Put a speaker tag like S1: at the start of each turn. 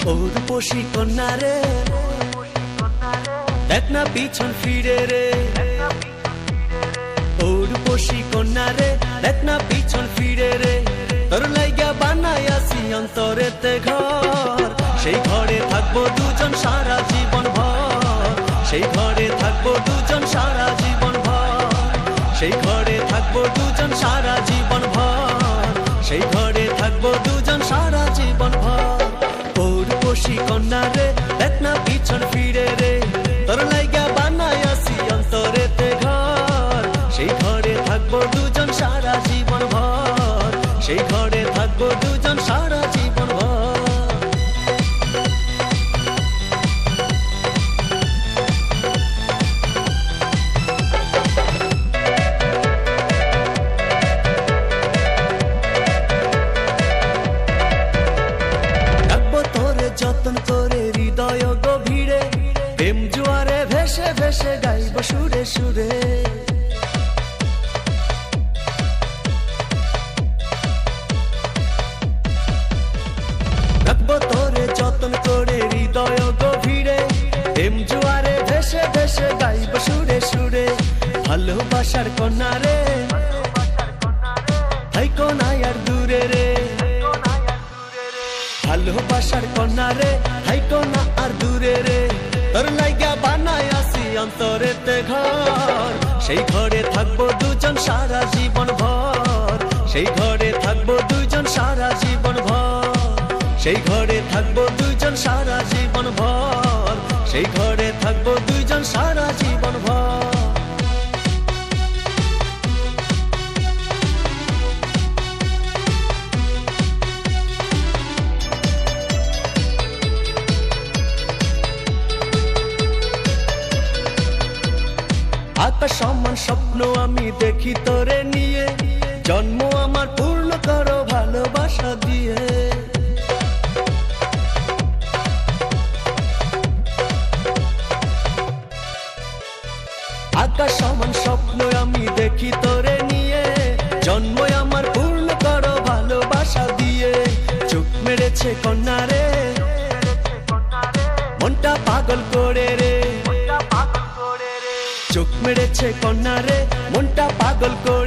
S1: রূপসী কন্যা রে, দেখ না পিছন ফিরে রে। ও রূপসী কন্যা রে, দেখ না পিছন ফিরে রে। তোর লাইগা বানাইয়াছি অন্তরেতে ঘর, সেই ঘরে থাকবো দুজন সারা জীবন ভর। সেই ঘরে থাকবো দুজন সারা জীবন ভর। সেই ঘরে থাকবো দুজন সারা জীবন ভর। সেই ঘরে থাকবো দুজন সারা জীবন ভর। ও রূপসী কন্যা রে, দেখ না পিছন ফিরে রে। তোর লাইগা বানাইয়াছি অন্তরেতে ঘর, সেই ঘরে থাকবো দুজন সারা জীবন ভর। সেই ঘরে থাকবো দুজন সারা জীবন ভর। রাখবো তোরে যতন করে হৃদয় গভীরে, প্রেম জোয়ারে ভেসে ভেসে গাইব সুরে সুরে। রাখবো তোরে যতন করে হৃদয় গভীরে, প্রেম জোয়ারে ভেসে ভেসে গাইব সুরে সুরে। ভালোবাসার কন্যা রে, থাইকো না আর দূরে রে। ভালোবাসার কন্যা রে, থাইকো না আর দূরে রে। তোর লাইগা বানাইয়াছি অন্তরেতে ঘর, সেই ঘরে থাকবো দুজন সারা জীবন ভর। সেই ঘরে থাকবো দুজন সারা জীবন ভর। সেই ঘরে থাকবো দুজন সারা জীবন ভর। সেই ঘরে থাকবো দুজন সারা জীবন ভর। আকাশ সমান স্বপ্ন আমি দেখি তোরে নিয়ে, জন্ম আমার পূর্ণ করো ভালোবাসা দিয়ে। আকাশ সমান স্বপ্ন আমি দেখি তোরে নিয়ে, জন্ম আমার পূর্ণ করো ভালোবাসা দিয়ে। চোখ মেরেছে কন্যা রে, মনটা পাগল করে রে। চোখ মেরেছে কন্যা রে, মনটা পাগল করে।